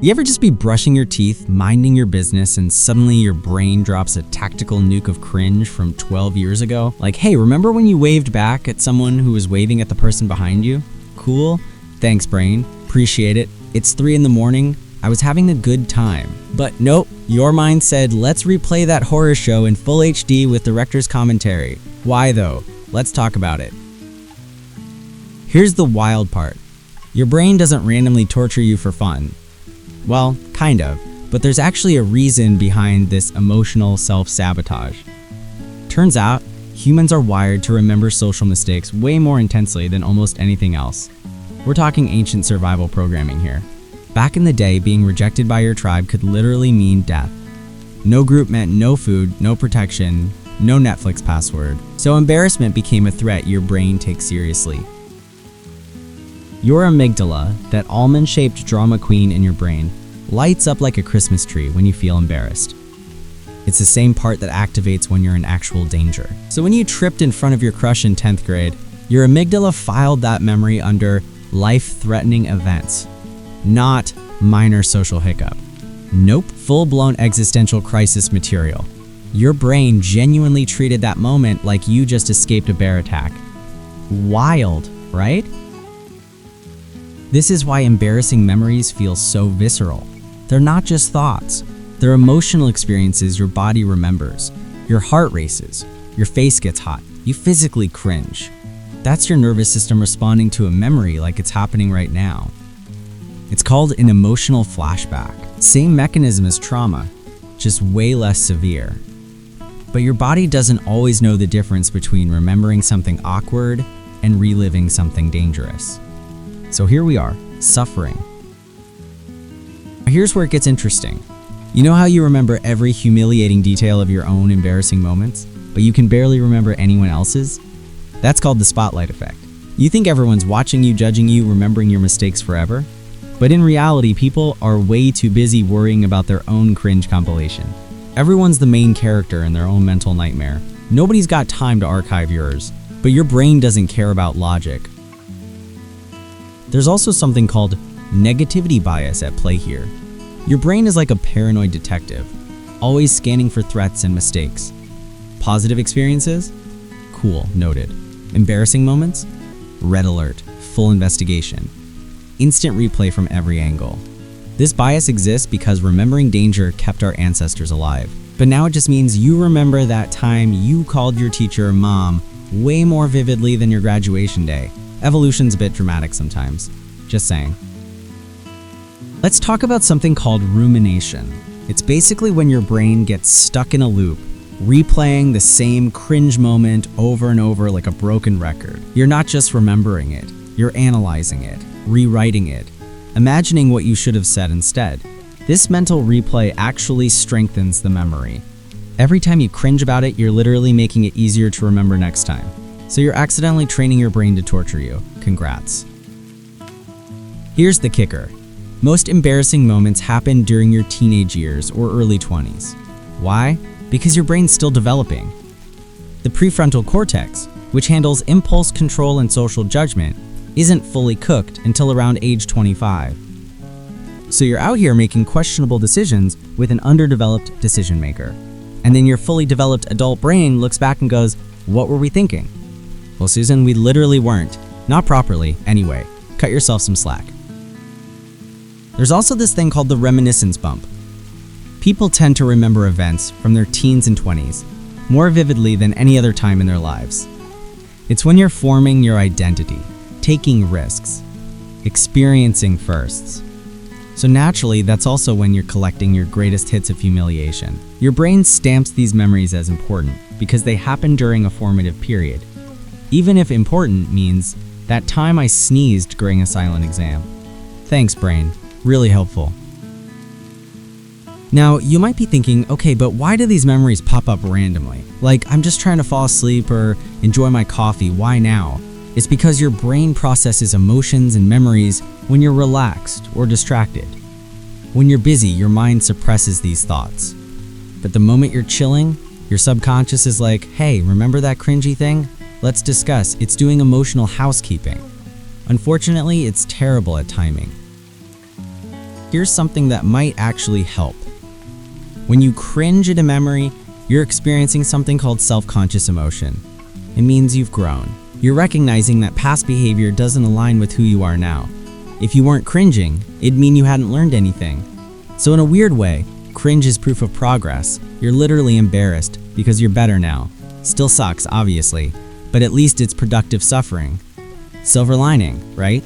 You ever just be brushing your teeth, minding your business, and suddenly your brain drops a tactical nuke of cringe from 12 years ago? Like, hey, remember when you waved back at someone who was waving at the person behind you? Cool. Thanks, brain. Appreciate it. It's 3 in the morning. I was having a good time. But nope, your mind said, let's replay that horror show in full HD with director's commentary. Why though? Let's talk about it. Here's the wild part. Your brain doesn't randomly torture you for fun. Well, kind of, but there's actually a reason behind this emotional self-sabotage. Turns out, humans are wired to remember social mistakes way more intensely than almost anything else. We're talking ancient survival programming here. Back in the day, being rejected by your tribe could literally mean death. No group meant no food, no protection, no Netflix password. So embarrassment became a threat your brain takes seriously. Your amygdala, that almond-shaped drama queen in your brain, lights up like a Christmas tree when you feel embarrassed. It's the same part that activates when you're in actual danger. So when you tripped in front of your crush in 10th grade, your amygdala filed that memory under life-threatening events, not minor social hiccup. Nope, full-blown existential crisis material. Your brain genuinely treated that moment like you just escaped a bear attack. Wild, right? This is why embarrassing memories feel so visceral. They're not just thoughts. They're emotional experiences your body remembers. Your heart races. Your face gets hot. You physically cringe. That's your nervous system responding to a memory like it's happening right now. It's called an emotional flashback. Same mechanism as trauma, just way less severe. But your body doesn't always know the difference between remembering something awkward and reliving something dangerous. So here we are, suffering. Here's where it gets interesting. You know how you remember every humiliating detail of your own embarrassing moments, but you can barely remember anyone else's? That's called the spotlight effect. You think everyone's watching you, judging you, remembering your mistakes forever? But in reality, people are way too busy worrying about their own cringe compilation. Everyone's the main character in their own mental nightmare. Nobody's got time to archive yours, but your brain doesn't care about logic. There's also something called negativity bias at play here. Your brain is like a paranoid detective, always scanning for threats and mistakes. Positive experiences? Cool, noted. Embarrassing moments? Red alert, full investigation. Instant replay from every angle. This bias exists because remembering danger kept our ancestors alive. But now it just means you remember that time you called your teacher mom way more vividly than your graduation day. Evolution's a bit dramatic sometimes. Just saying. Let's talk about something called rumination. It's basically when your brain gets stuck in a loop, replaying the same cringe moment over and over like a broken record. You're not just remembering it, you're analyzing it, rewriting it, imagining what you should have said instead. This mental replay actually strengthens the memory. Every time you cringe about it, you're literally making it easier to remember next time. So you're accidentally training your brain to torture you. Congrats. Here's the kicker. Most embarrassing moments happen during your teenage years or early 20s. Why? Because your brain's still developing. The prefrontal cortex, which handles impulse control and social judgment, isn't fully cooked until around age 25. So you're out here making questionable decisions with an underdeveloped decision maker. And then your fully developed adult brain looks back and goes, what were we thinking? Well, Susan, we literally weren't. Not properly, anyway. Cut yourself some slack. There's also this thing called the reminiscence bump. People tend to remember events from their teens and 20s more vividly than any other time in their lives. It's when you're forming your identity, taking risks, experiencing firsts. So naturally, that's also when you're collecting your greatest hits of humiliation. Your brain stamps these memories as important because they happen during a formative period. Even if important means that time I sneezed during a silent exam. Thanks, brain. Really helpful. Now, you might be thinking, okay, but why do these memories pop up randomly? Like, I'm just trying to fall asleep or enjoy my coffee, why now? It's because your brain processes emotions and memories when you're relaxed or distracted. When you're busy, your mind suppresses these thoughts. But the moment you're chilling, your subconscious is like, hey, remember that cringy thing? Let's discuss. It's doing emotional housekeeping. Unfortunately, it's terrible at timing. Here's something that might actually help. When you cringe at a memory, you're experiencing something called self-conscious emotion. It means you've grown. You're recognizing that past behavior doesn't align with who you are now. If you weren't cringing, it'd mean you hadn't learned anything. So in a weird way, cringe is proof of progress. You're literally embarrassed because you're better now. Still sucks, obviously, but at least it's productive suffering. Silver lining, right?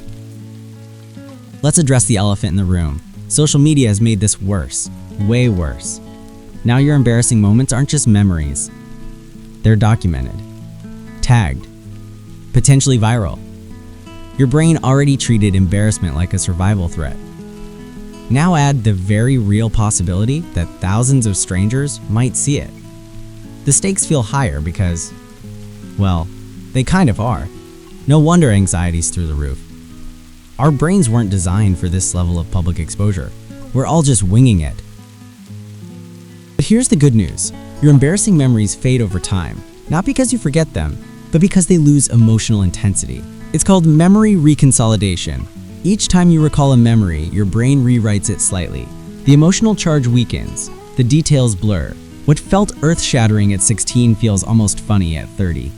Let's address the elephant in the room. Social media has made this worse, way worse. Now your embarrassing moments aren't just memories. They're documented, tagged, potentially viral. Your brain already treated embarrassment like a survival threat. Now add the very real possibility that thousands of strangers might see it. The stakes feel higher because, well, they kind of are. No wonder anxiety's through the roof. Our brains weren't designed for this level of public exposure. We're all just winging it. But here's the good news. Your embarrassing memories fade over time, not because you forget them, but because they lose emotional intensity. It's called memory reconsolidation. Each time you recall a memory, your brain rewrites it slightly. The emotional charge weakens, the details blur. What felt earth-shattering at 16 feels almost funny at 30.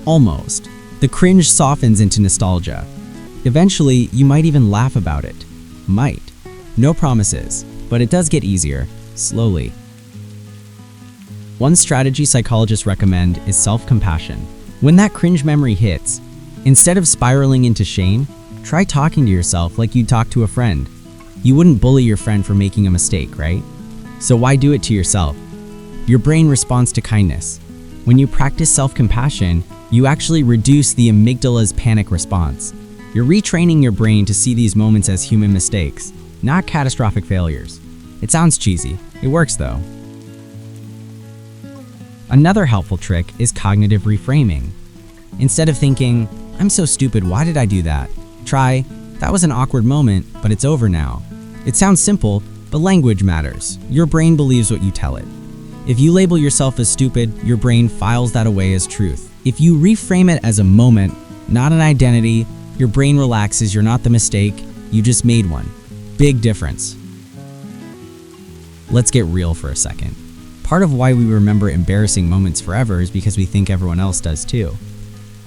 Almost. The cringe softens into nostalgia. Eventually, you might even laugh about it. Might. No promises, but it does get easier, slowly. One strategy psychologists recommend is self-compassion. When that cringe memory hits, instead of spiraling into shame, try talking to yourself like you'd talk to a friend. You wouldn't bully your friend for making a mistake, right? So why do it to yourself? Your brain responds to kindness. When you practice self-compassion, you actually reduce the amygdala's panic response. You're retraining your brain to see these moments as human mistakes, not catastrophic failures. It sounds cheesy. It works though. Another helpful trick is cognitive reframing. Instead of thinking, "I'm so stupid, why did I do that?" Try, "That was an awkward moment, but it's over now." It sounds simple, but language matters. Your brain believes what you tell it. If you label yourself as stupid, your brain files that away as truth. If you reframe it as a moment, not an identity, your brain relaxes. You're not the mistake, you just made one. Big difference. Let's get real for a second. Part of why we remember embarrassing moments forever is because we think everyone else does too.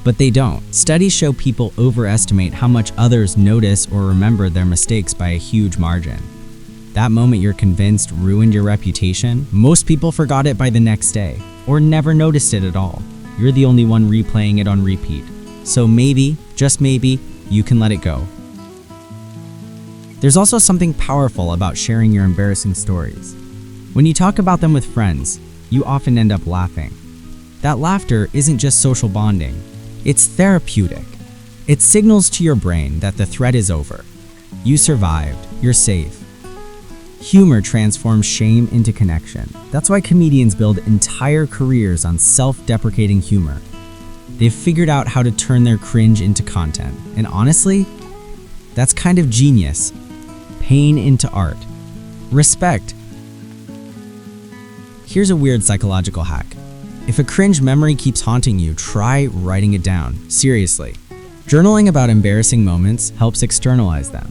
But they don't. Studies show people overestimate how much others notice or remember their mistakes by a huge margin. That moment you're convinced ruined your reputation, most people forgot it by the next day, or never noticed it at all. You're the only one replaying it on repeat. So maybe, just maybe, you can let it go. There's also something powerful about sharing your embarrassing stories. When you talk about them with friends, you often end up laughing. That laughter isn't just social bonding, it's therapeutic. It signals to your brain that the threat is over. You survived, you're safe. Humor transforms shame into connection. That's why comedians build entire careers on self-deprecating humor. They've figured out how to turn their cringe into content. And honestly, that's kind of genius. Pain into art. Respect. Here's a weird psychological hack. If a cringe memory keeps haunting you, try writing it down. Seriously. Journaling about embarrassing moments helps externalize them.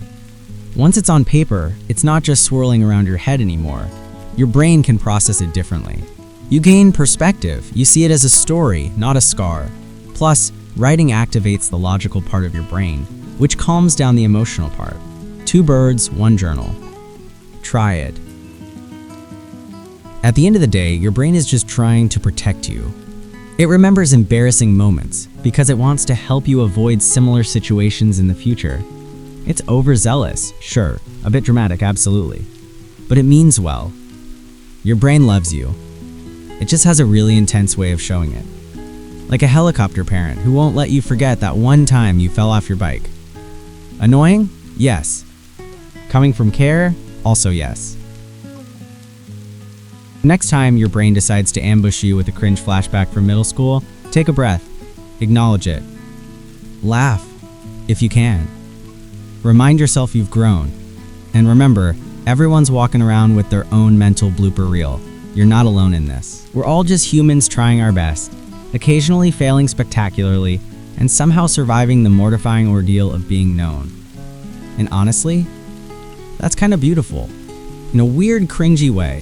Once it's on paper, it's not just swirling around your head anymore. Your brain can process it differently. You gain perspective. You see it as a story, not a scar. Plus, writing activates the logical part of your brain, which calms down the emotional part. 2 birds, 1 journal. Try it. At the end of the day, your brain is just trying to protect you. It remembers embarrassing moments because it wants to help you avoid similar situations in the future. It's overzealous, sure, a bit dramatic, absolutely. But it means well. Your brain loves you. It just has a really intense way of showing it. Like a helicopter parent who won't let you forget that one time you fell off your bike. Annoying? Yes. Coming from care? Also yes. Next time your brain decides to ambush you with a cringe flashback from middle school, take a breath. Acknowledge it. Laugh, if you can. Remind yourself you've grown. And remember, everyone's walking around with their own mental blooper reel. You're not alone in this. We're all just humans trying our best, occasionally failing spectacularly, and somehow surviving the mortifying ordeal of being known. And honestly, That's kind of beautiful. In a weird, cringy way,